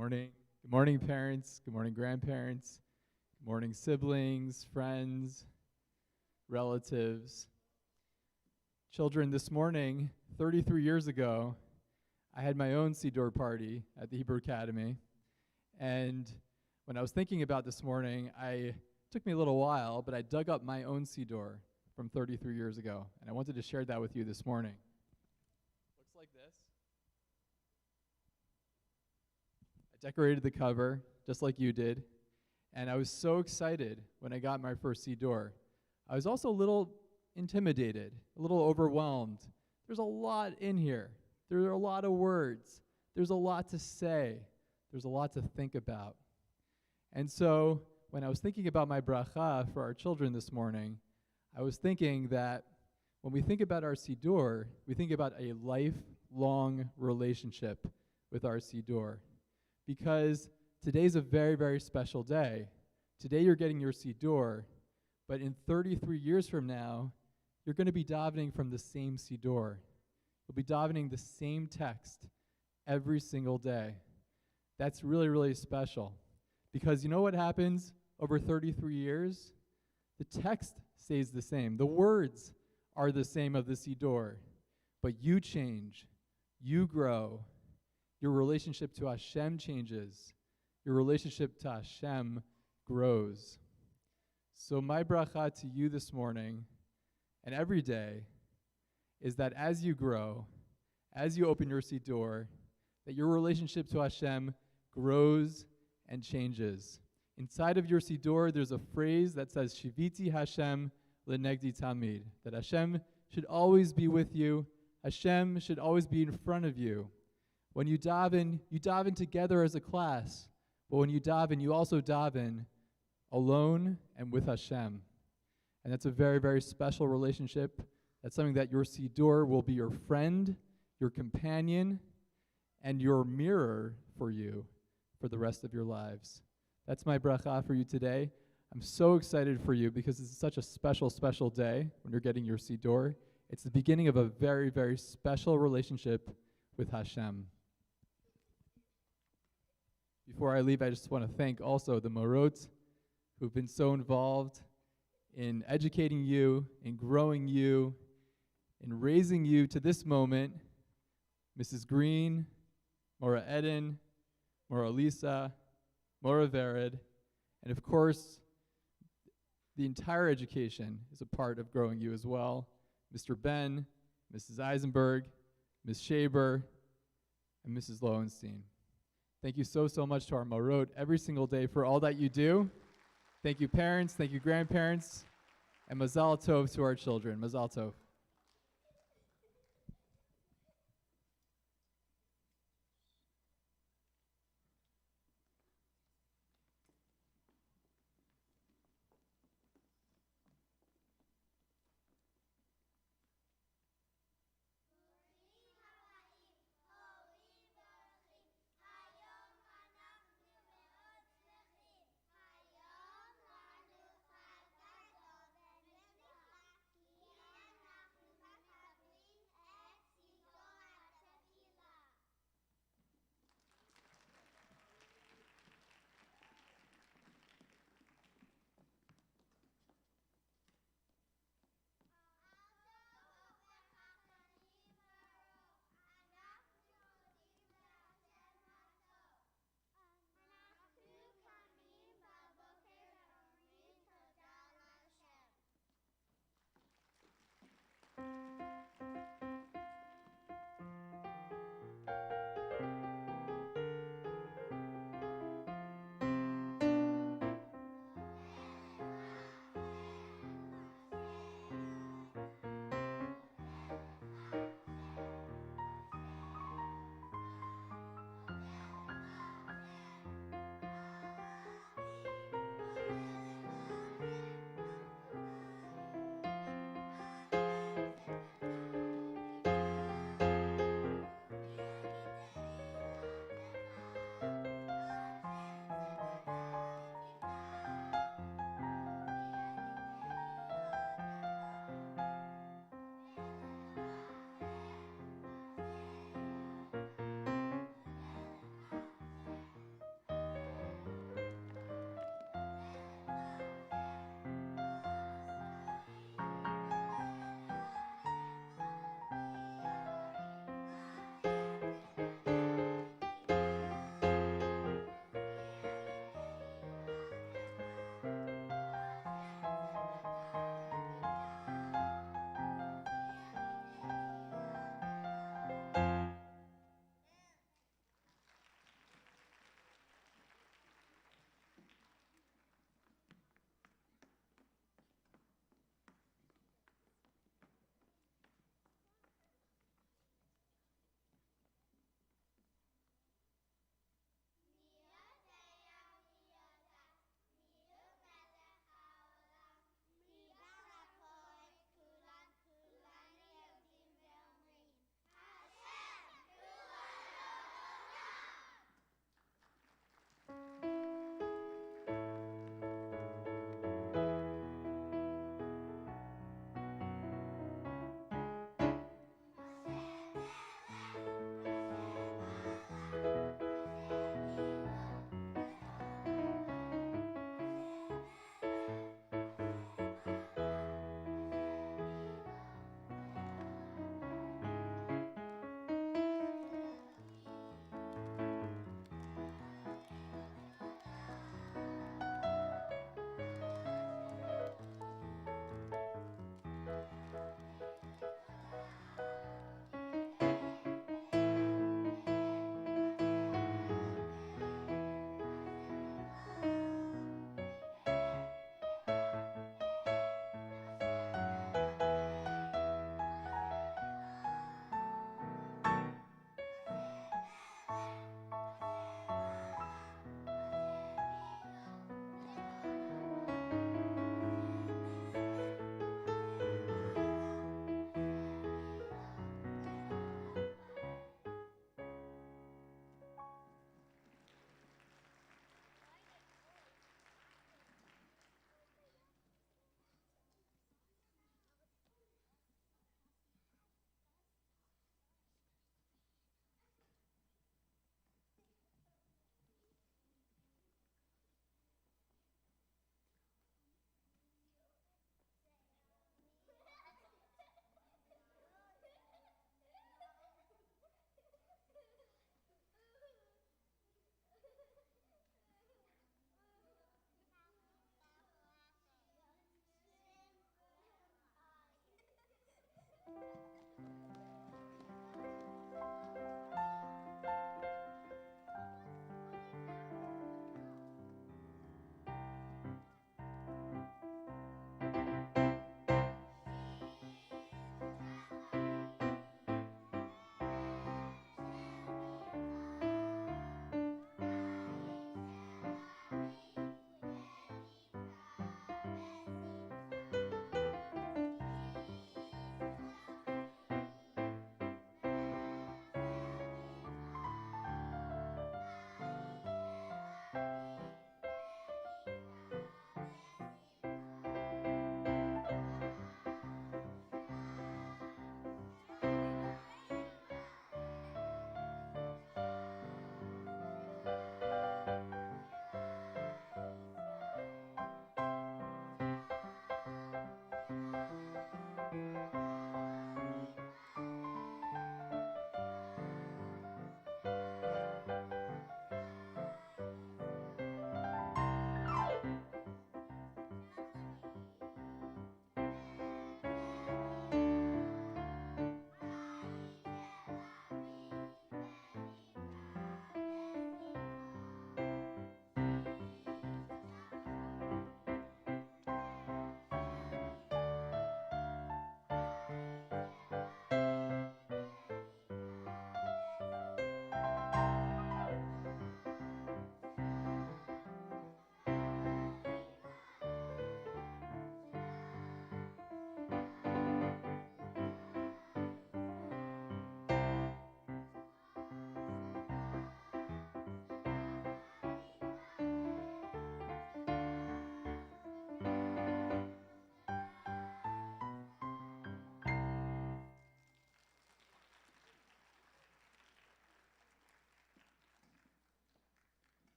Morning. Good morning, parents. Good morning, grandparents. Good morning, siblings, friends, relatives. Children, this morning, 33 years ago, I had my own Siddur party at the Hebrew Academy. And when I was thinking about this morning, it took me a little while, but I dug up my own Siddur from 33 years ago. And I wanted to share that with you this morning. Looks like this. I decorated the cover, just like you did. And I was so excited when I got my first Siddur. I was also a little intimidated, a little overwhelmed. There's a lot in here. There are a lot of words. There's a lot to say. There's a lot to think about. And so when I was thinking about my bracha for our children this morning, I was thinking that when we think about our Siddur, we think about a lifelong relationship with our Siddur. Because today's a very, very special day. Today you're getting your Siddur, but in 33 years from now, you're going to be davening from the same Siddur. You'll be davening the same text every single day. That's really, really special. Because you know what happens over 33 years? The text stays the same. The words are the same of the Siddur. But you change. You grow. Your relationship to Hashem changes. Your relationship to Hashem grows. So my bracha to you this morning and every day is that as you grow, as you open your Siddur, that your relationship to Hashem grows and changes. Inside of your Siddur, there's a phrase that says, Shiviti Hashem lenegdi tamid, that Hashem should always be with you. Hashem should always be in front of you. When you daven together as a class, but when you daven, you also daven alone and with Hashem. And that's a very, very special relationship. That's something that your Siddur will be your friend, your companion, and your mirror for you for the rest of your lives. That's my bracha for you today. I'm so excited for you because it's such a special, special day when you're getting your Siddur. It's the beginning of a very, very special relationship with Hashem. Before I leave, I just want to thank also the Morot who've been so involved in educating you, in growing you, in raising you to this moment. Mrs. Green, Mora Eden, Mora Lisa, Mora Vered, and of course, the entire education is a part of growing you as well. Mr. Ben, Mrs. Eisenberg, Ms. Shaber, and Mrs. Lowenstein. Thank you so, so much to our Marot every single day for all that you do. Thank you, parents. Thank you, grandparents. And Mazal Tov to our children. Mazal Tov.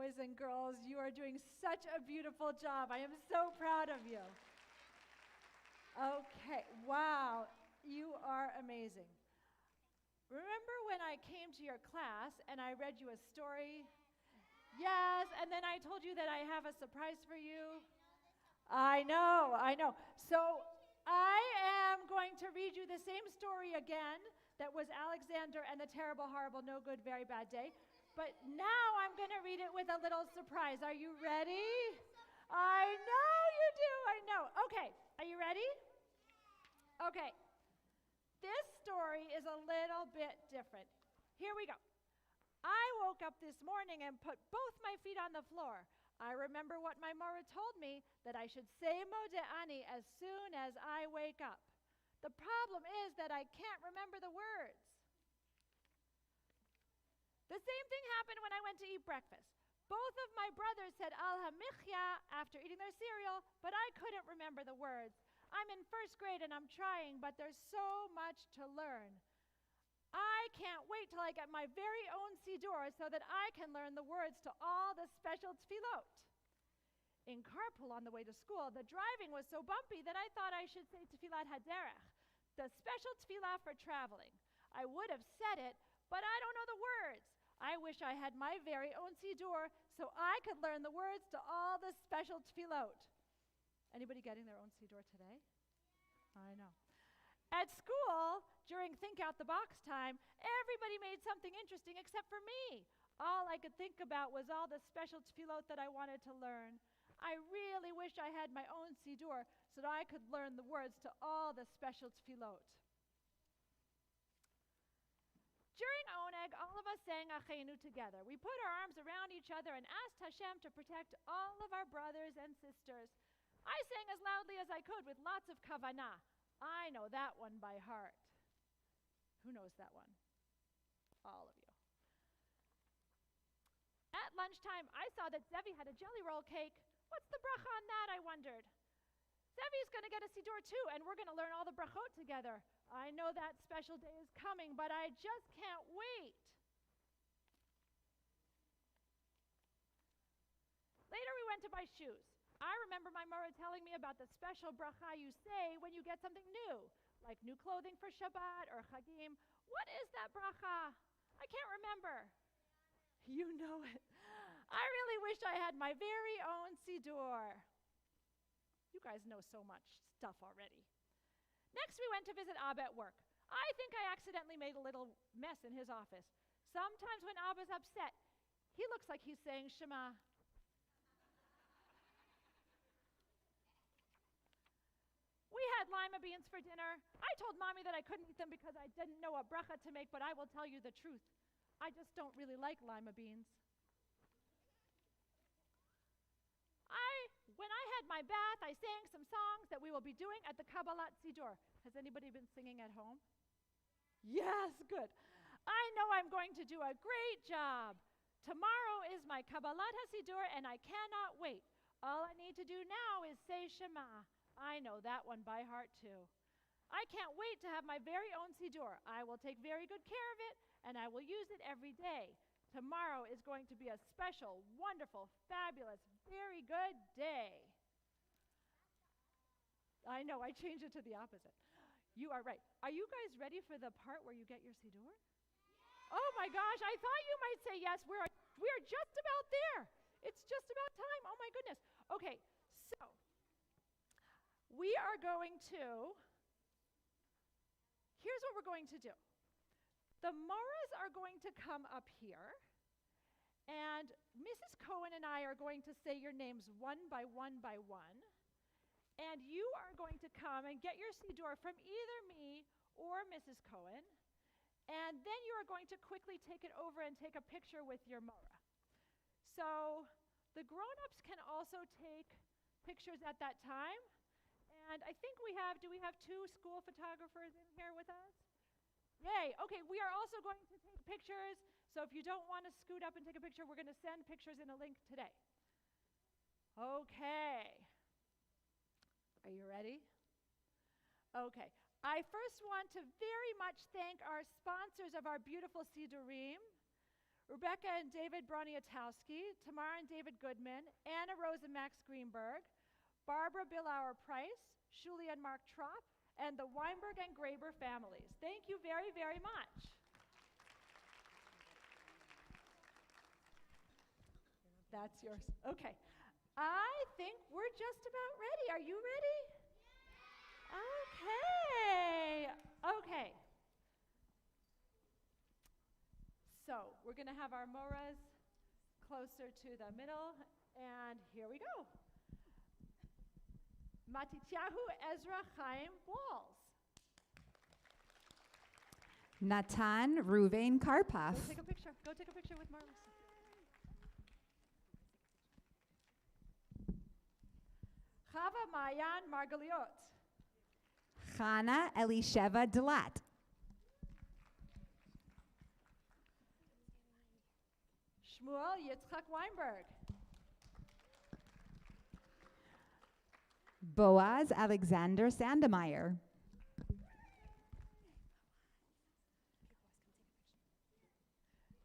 boys and girls. You are doing such a beautiful job. I am so proud of you. Okay, wow, you are amazing. Remember when I came to your class and I read you a story? Yes, and then I told you that I have a surprise for you. I know. So I am going to read you the same story again that was Alexander and the Terrible, Horrible, No Good, Very Bad Day. But now I'm going to read it with a little surprise. Are you ready? I know you do. I know. Okay, are you ready? Okay. This story is a little bit different. Here we go. I woke up this morning and put both my feet on the floor. I remember what my Mora told me, that I should say Modeh Ani as soon as I wake up. The problem is that I can't remember the words. The same thing happened when I went to eat breakfast. Both of my brothers said Al Hamichya after eating their cereal, but I couldn't remember the words. I'm in first grade and I'm trying, but there's so much to learn. I can't wait till I get my very own Siddur so that I can learn the words to all the special tefillot. In carpool on the way to school, the driving was so bumpy that I thought I should say Tefillat Haderech, the special tefillah for traveling. I would have said it, but I don't know the words. I wish I had my very own Siddur so I could learn the words to all the special tefillot. Anybody getting their own Siddur today? I know. At school, during Think Out the Box time, everybody made something interesting except for me. All I could think about was all the special tefillot that I wanted to learn. I really wish I had my own Siddur so that I could learn the words to all the special tefillot. During Oneg, all of us sang Achenu together. We put our arms around each other and asked Hashem to protect all of our brothers and sisters. I sang as loudly as I could with lots of kavanah. I know that one by heart. Who knows that one? All of you. At lunchtime, I saw that Zevi had a jelly roll cake. What's the bracha on that, I wondered. Zevi's going to get a Siddur too, and we're going to learn all the brachot together. I know that special day is coming, but I just can't wait. Later, we went to buy shoes. I remember my Mora telling me about the special bracha you say when you get something new, like new clothing for Shabbat or Chagim. What is that bracha? I can't remember. You know it. I really wish I had my very own Siddur. You guys know so much stuff already. Next, we went to visit Abba at work. I think I accidentally made a little mess in his office. Sometimes when Abba's upset, he looks like he's saying Shema. We had lima beans for dinner. I told Mommy that I couldn't eat them because I didn't know a bracha to make, but I will tell you the truth. I just don't really like lima beans. When I had my bath, I sang some songs that we will be doing at the Kabbalat Siddur. Has anybody been singing at home? Yes, good. I know I'm going to do a great job. Tomorrow is my Kabbalat HaSiddur, and I cannot wait. All I need to do now is say Shema. I know that one by heart, too. I can't wait to have my very own Siddur. I will take very good care of it, and I will use it every day. Tomorrow is going to be a special, wonderful, fabulous, very good day. I know, I changed it to the opposite. You are right. Are you guys ready for the part where you get your Siddur? Yeah. Oh my gosh, I thought you might say yes. We're just about there. It's just about time. Oh my goodness. Okay, so we are going to, here's what we're going to do. The Moras are going to come up here, and Mrs. Cohen and I are going to say your names one by one by one, and you are going to come and get your Siddur from either me or Mrs. Cohen, and then you are going to quickly take it over and take a picture with your Mora. So the grown-ups can also take pictures at that time, and I think do we have 2 school photographers in here with us? Yay. Okay, we are also going to take pictures, so if you don't want to scoot up and take a picture, we're going to send pictures in a link today. Okay. Are you ready? Okay. I first want to very much thank our sponsors of our beautiful Siddurim. Rebecca and David Broniatowski, Tamara and David Goodman, Anna Rose and Max Greenberg, Barbara Billauer Price, Shuli and Mark Trop, and the Weinberg and Graber families. Thank you very, very much. That's yours. Okay. I think we're just about ready. Are you ready? Okay. Okay. So we're going to have our moras closer to the middle, and here we go. Matityahu Ezra Chaim Walls. Natan Ruvain Karpaf. Go take a picture. Go take a picture with Marlis. Chava Mayan Margaliot. Chana Elisheva Delat. Shmuel Yitzchak Weinberg. Boaz Alexander Sandemeyer.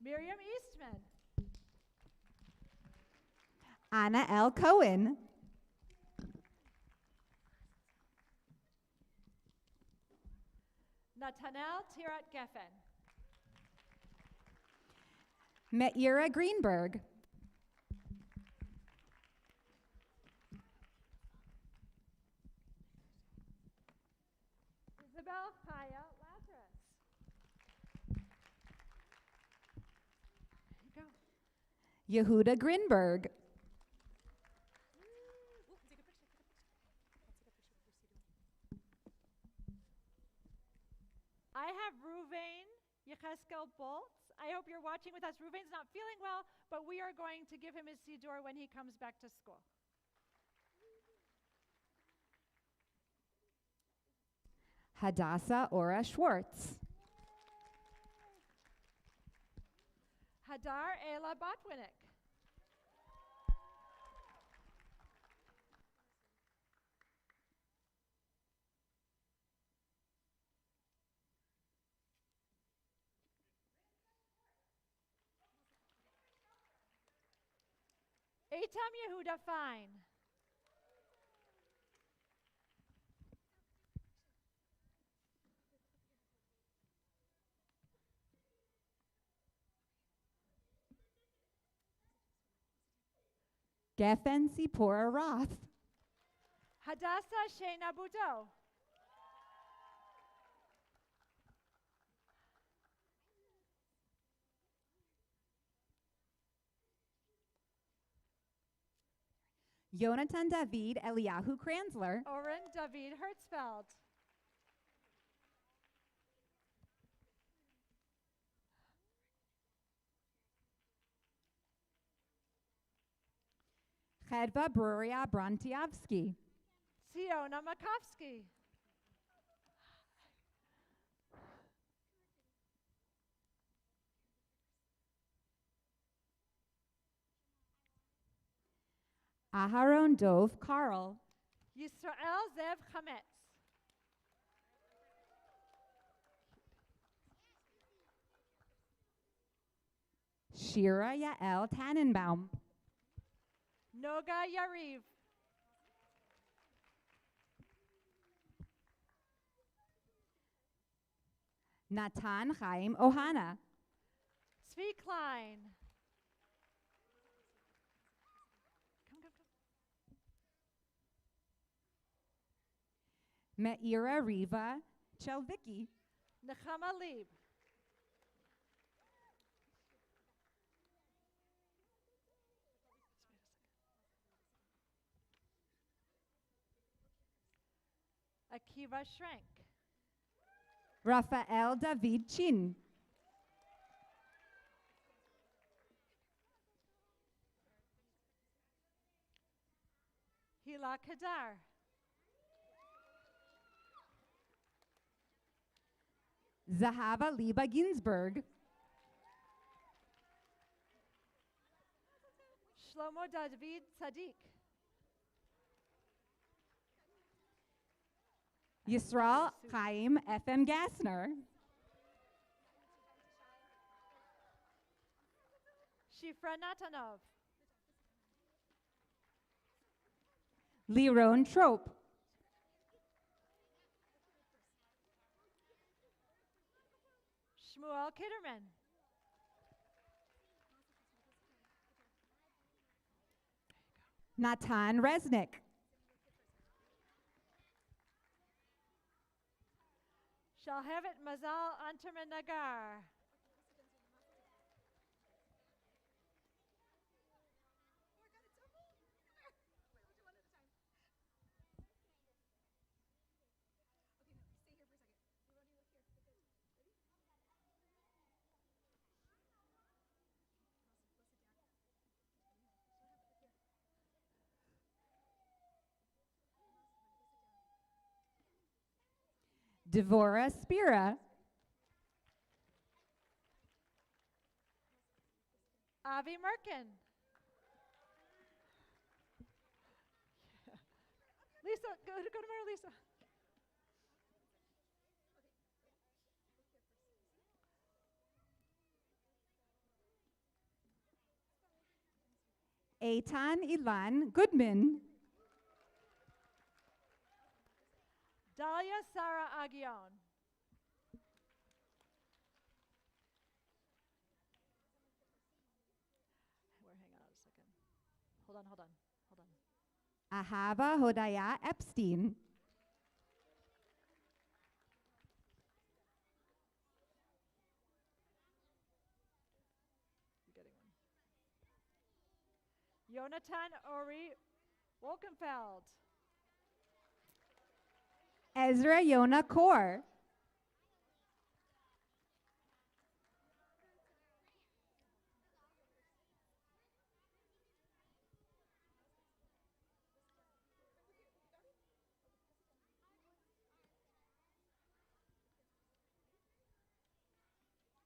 Miriam Eastman. Anna L. Cohen. Natanel Tirat Geffen. Meira Greenberg. Isabel Chaya Lazarus. There you go. Yehuda Grinberg. I have Ruvain Yecheskel Boltz. I hope you're watching with us. Ruvain's not feeling well, but we are going to give him his Siddur when he comes back to school. Hadassah Ora Schwartz. Hadar Ela Botwinick. Eitam Yehuda Fine. Geffen Sipora Roth. Hadassah Shena Boudot. Jonathan David Eliyahu Kranzler. Oren David Hertzfeld. Chedva Bruria Brontiavsky. Siona Makovsky. Aharon Dov Karl. Yisrael Zev Chametz. Shira Yael Tannenbaum. Noga Yariv. Natan Chaim Ohana. Zvi Klein. Come, come, come. Meira Riva Chelvicki. Nechama Lieb. Akiva Shrank. Rafael David Chin. Hila Kadar. Zahava Liba Ginsberg. Shlomo David Sadiq. Yisrael Chaim F.M. Gassner. Shifra Natanov. Liron Trope. Shmuel Kitterman. Natan Resnick. Shalhevet Mazal Anterman Nagar. Devora Spira. Avi Merkin. Lisa, go to Mara Lisa. Eitan Ilan Goodman. Dalia Sara Aguion. Hang on a second. Hold on. Ahava Hodaya Epstein. You're getting one. Jonathan Ori Wolkenfeld. Ezra Yona Kaur.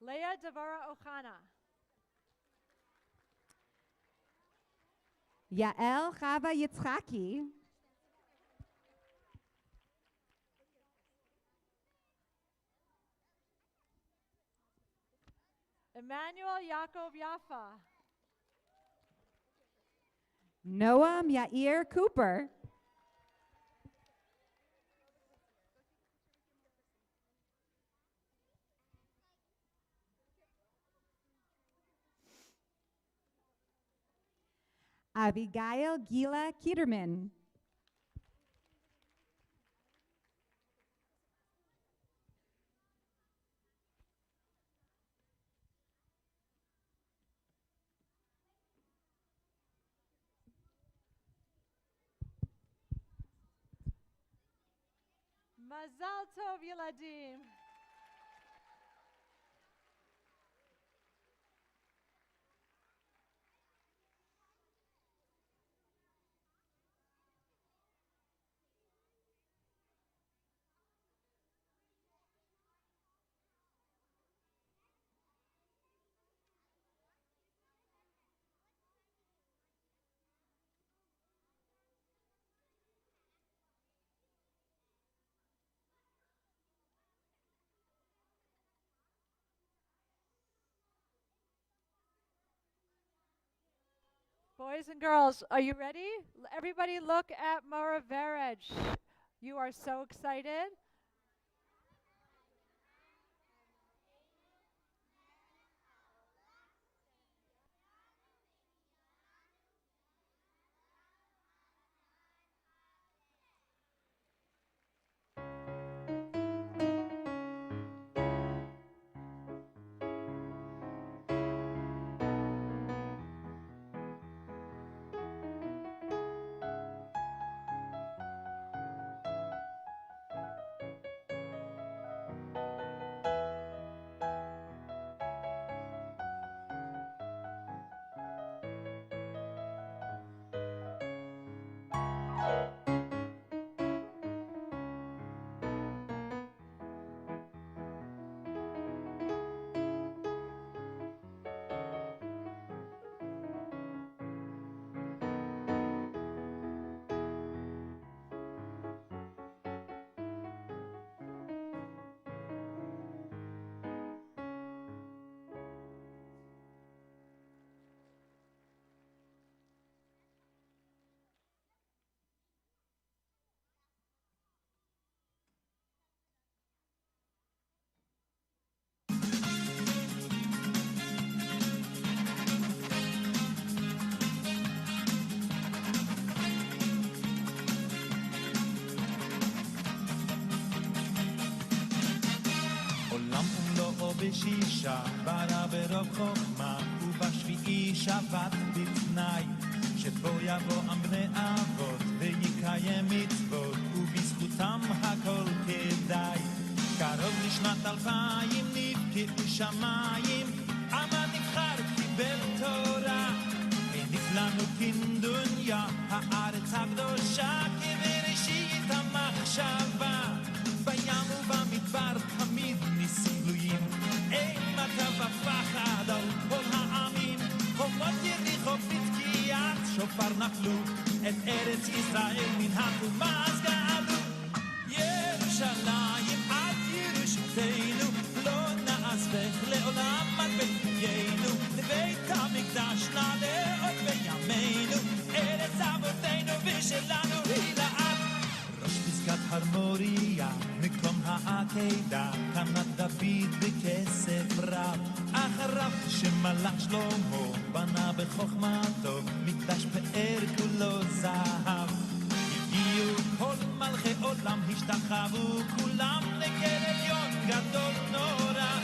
Leah Devara Ochana. Yael Chava Yitzchaki. Emmanuel Yaakov Yaffa. Noam Yair Cooper. Abigail Gila Kieterman. Mazal Tov Yeladim. Boys and girls, are you ready? Everybody look at Mara Verej. You are so excited. בשישה ברא ברוב חוכמה ובשביעי שבת בתנאי שבו יבואם בני אבות ויקיים מצוות ובזכותם הכל כדאי קרוב לשנת 2000 נבקעו שמיים עמה נבחר קיבל תורה הניף לנו כדוניה הארץ הקדושה כבראשית המחשבה בים ובמדבר תמיד ניסים גלויים אימתה ופחד על כל העמים חומות יריחו בתקיעת שופר נפלו את ארץ ישראל מן החומה אז גאלו ירושלים עד ירושתנו לא נעזבך לעולם עד בית חיינו לבית המקדש נעלה עוד בימינו ארץ אבותינו ושלנו היא לעד ראש פסקת הרמוריה מקום העקדה קמת דוד בכסף רב אחריו שמלך שלמה בנה בחוכמתו מקדש פאר כולו זהב הגיעו כל מלכי עולם השתחוו כולם לקהל עליון גדול נורא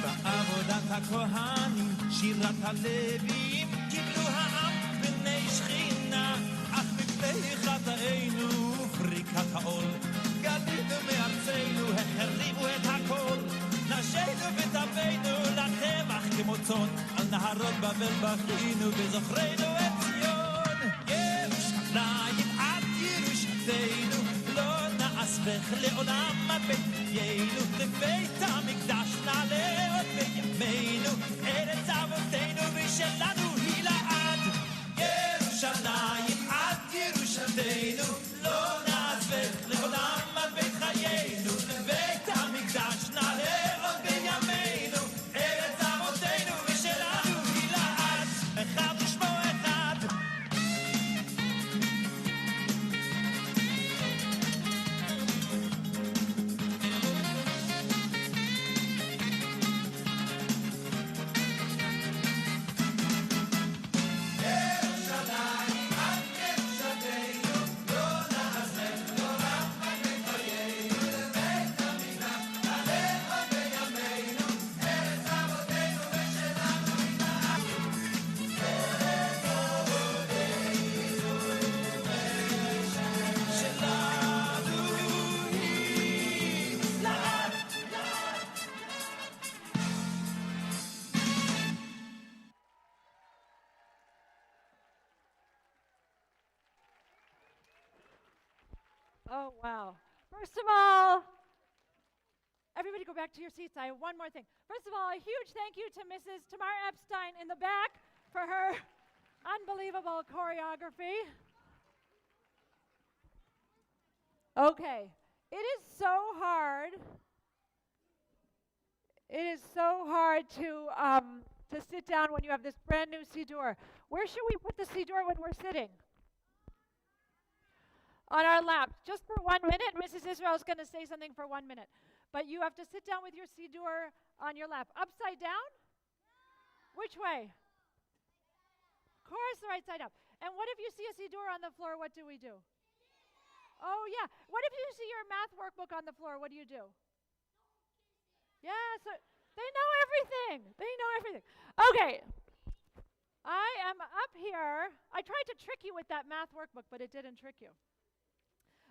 בעבודת הכהנים שירת הלוויים קיבלו העם בני שכינה אך מפני חטאינו ופריקת העול גלינו מארצנו החריבו את הכל נשינו וטבינו לטבח כמו צאן על נהרות בבל בכינו וזוכרנו את ציון ירושלים עד ירושתנו לא נעזבך לעולם עד בית חיינו לבית המקדש נעלה עוד בימינו ארץ אבותינו ושלנו היא לעד ירושלים עד ירושתנו לא נעזבך לעולם עד בית חיינו לבית המקדש נעלה עוד בימינו ארץ אבותינו ושלנו היא לעד אחד ושמו אחד Oh, wow. First of all, everybody go back to your seats. I have one more thing. First of all, a huge thank you to Mrs. Tamar Epstein in the back for her unbelievable choreography. Okay. It is so hard. It is so hard to sit down when you have this brand new Siddur. Where should we put the Siddur when we're sitting? On our laps. Just for 1 minute. Mrs. Israel is going to say something for 1 minute. But you have to sit down with your Siddur on your lap. Upside down? Which way? Of course, the right side up. And what if you see a Siddur on the floor? What do we do? Oh, yeah. What if you see your math workbook on the floor? What do you do? Yeah, so they know everything. They know everything. Okay. I am up here. I tried to trick you with that math workbook, but it didn't trick you.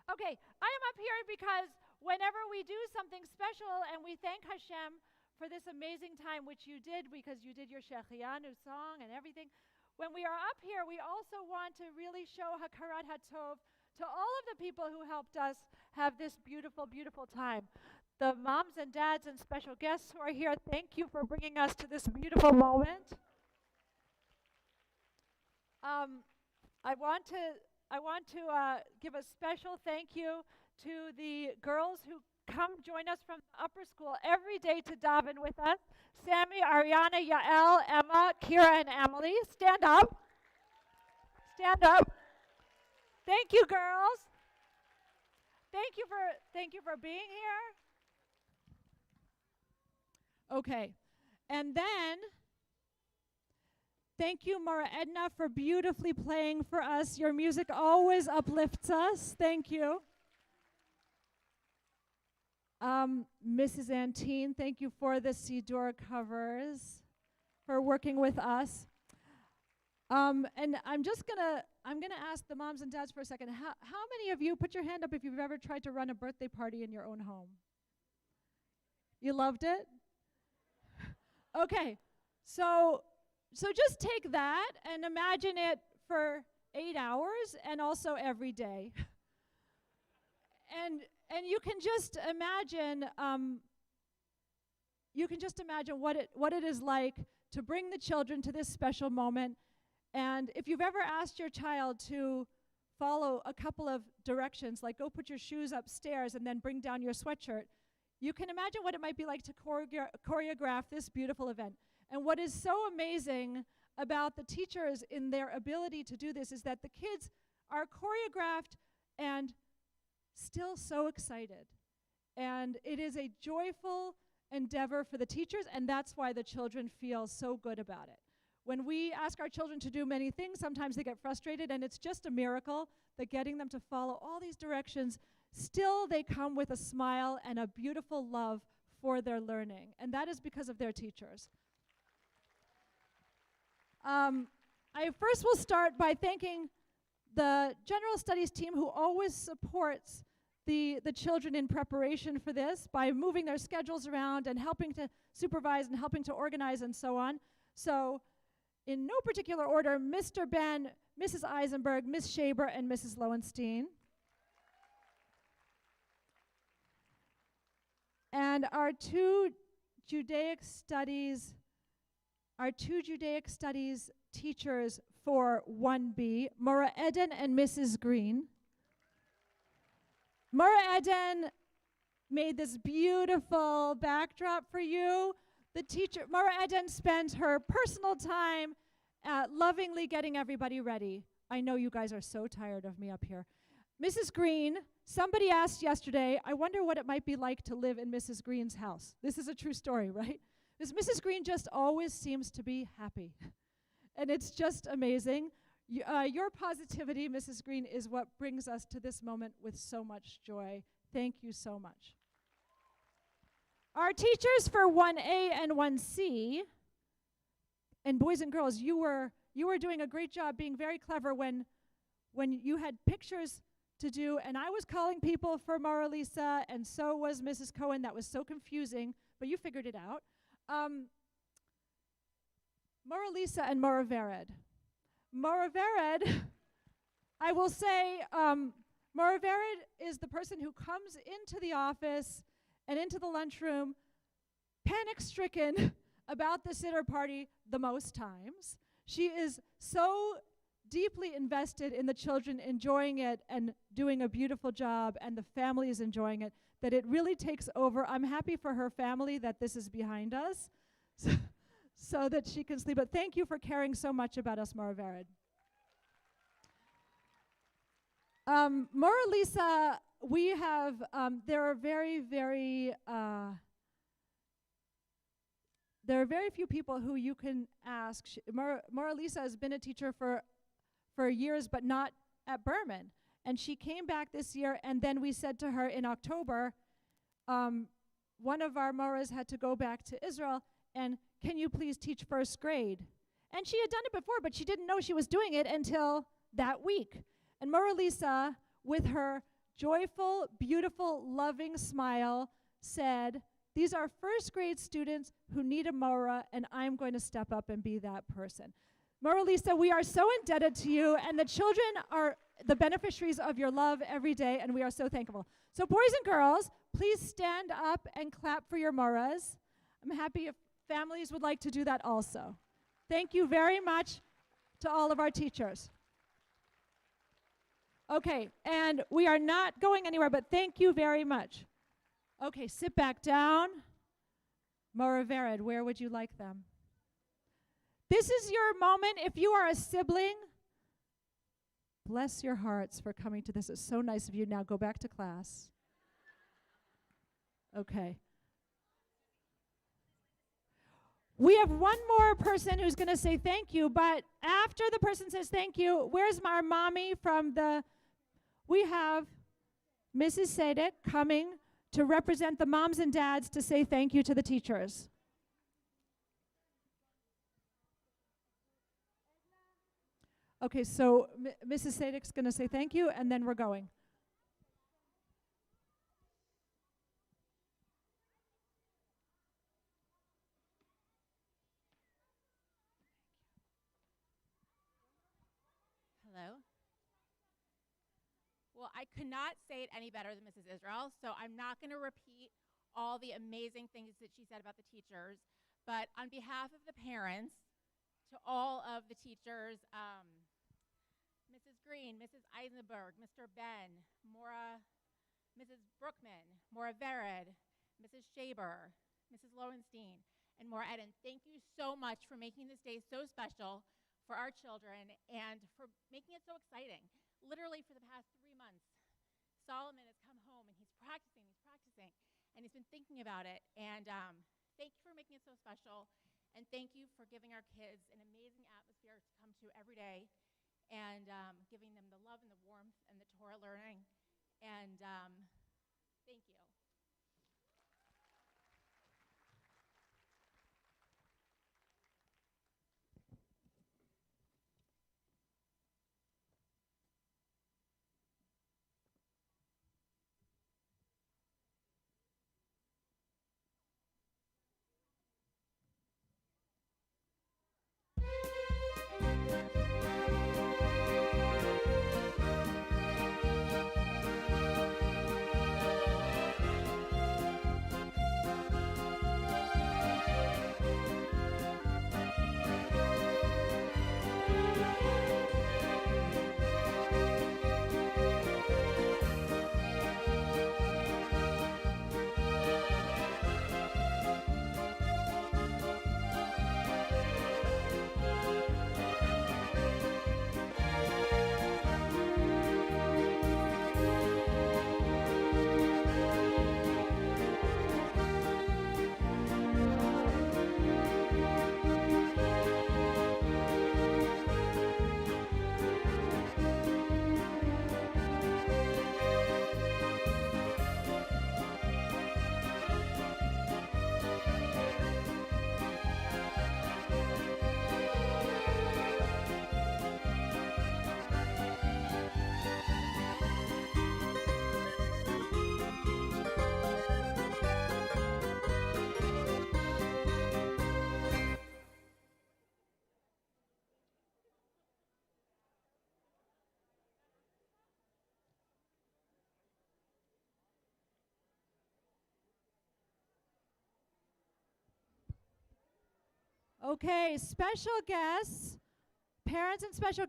Okay, I am up here because whenever we do something special and we thank Hashem for this amazing time, which you did because you did your Shechianu song and everything, when we are up here, we also want to really show Hakarat HaTov to all of the people who helped us have this beautiful, beautiful time. The moms and dads and special guests who are here, thank you for bringing us to this beautiful moment. I want to give a special thank you to the girls who come join us from the upper school every day to daven with us. Sammy, Ariana, Yael, Emma, Kira, and Emily. Stand up. Stand up. Thank you, girls. Thank you for being here. Okay. And then thank you, Mara Edna, for beautifully playing for us. Your music always uplifts us. Thank you. Mrs. Antine, thank you for the Siddur covers, for working with us. And I'm gonna ask the moms and dads for a second. How many of you, put your hand up if you've ever tried to run a birthday party in your own home? You loved it? Okay, so just take that and imagine it for 8 hours and also every day. And you can just imagine what it is like to bring the children to this special moment. And if you've ever asked your child to follow a couple of directions, like go put your shoes upstairs and then bring down your sweatshirt, you can imagine what it might be like to choreograph this beautiful event. And what is so amazing about the teachers in their ability to do this is that the kids are choreographed and still so excited. And it is a joyful endeavor for the teachers, and that's why the children feel so good about it. When we ask our children to do many things, sometimes they get frustrated, and it's just a miracle that getting them to follow all these directions, still they come with a smile and a beautiful love for their learning. And that is because of their teachers. I first will start by thanking the General Studies team who always supports the children in preparation for this by moving their schedules around and helping to supervise and helping to organize and so on. So in no particular order, Mr. Ben, Mrs. Eisenberg, Ms. Shaber, and Mrs. Lowenstein. And our two Judaic Studies teachers for 1B, Mora Eden and Mrs. Green. Mora Eden made this beautiful backdrop for you. The teacher, Mora Eden, spent her personal time lovingly getting everybody ready. I know you guys are so tired of me up here. Mrs. Green, somebody asked yesterday, I wonder what it might be like to live in Mrs. Green's house. This is a true story, right? Because Mrs. Green just always seems to be happy. And it's just amazing. Your positivity, Mrs. Green, is what brings us to this moment with so much joy. Thank you so much. Our teachers for 1A and 1C, and boys and girls, you were doing a great job being very clever when you had pictures to do, and I was calling people for Mara Lisa, and so was Mrs. Cohen. That was so confusing, but you figured it out. Mora Lisa and Mora Vered. Mora Vered, I will say, Mora Vered is the person who comes into the office and into the lunchroom panic-stricken about the Siddur party the most times. She is so deeply invested in the children enjoying it and doing a beautiful job, and the family is enjoying it, that it really takes over. I'm happy for her family that this is behind us so that she can sleep. But thank you for caring so much about us, Mora Vered. Mora Lisa, we have, there are very few people who you can ask. Mora Lisa has been a teacher for years, but not at Berman. And she came back this year, and then we said to her in October, one of our Moras had to go back to Israel, and can you please teach first grade? And she had done it before, but she didn't know she was doing it until that week. And Mora Lisa, with her joyful, beautiful, loving smile, said, these are first grade students who need a Mora, and I'm going to step up and be that person. Mora Lisa, we are so indebted to you, and the children are the beneficiaries of your love every day, and we are so thankful. So boys and girls, please stand up and clap for your Moras. I'm happy if families would like to do that also. Thank you very much to all of our teachers. Okay, and we are not going anywhere, but thank you very much. Okay, sit back down. Mora Vered, where would you like them? This is your moment. If you are a sibling, bless your hearts for coming to this. It's so nice of you. Now go back to class. Okay. We have one more person who's going to say thank you, but after the person says thank you, where's our mommy from the... We have Mrs. Sadek coming to represent the moms and dads to say thank you to the teachers. Okay, so Mrs. Sadek's going to say thank you, and then we're going. Hello. Well, I could not say it any better than Mrs. Israel, so I'm not going to repeat all the amazing things that she said about the teachers. But on behalf of the parents, to all of the teachers, Mrs. Green, Mrs. Eisenberg, Mr. Ben, Mrs. Brookman, Maura Vered, Mrs. Shaber, Mrs. Lowenstein, and Maura Eden, thank you so much for making this day so special for our children and for making it so exciting. Literally for the past 3 months, Solomon has come home and he's practicing, and he's been thinking about it. And thank you for making it so special, and thank you for giving our kids an amazing atmosphere to come to every day, and giving them the love and the warmth and the Torah learning. And thank you. Okay, special guests, parents and special guests.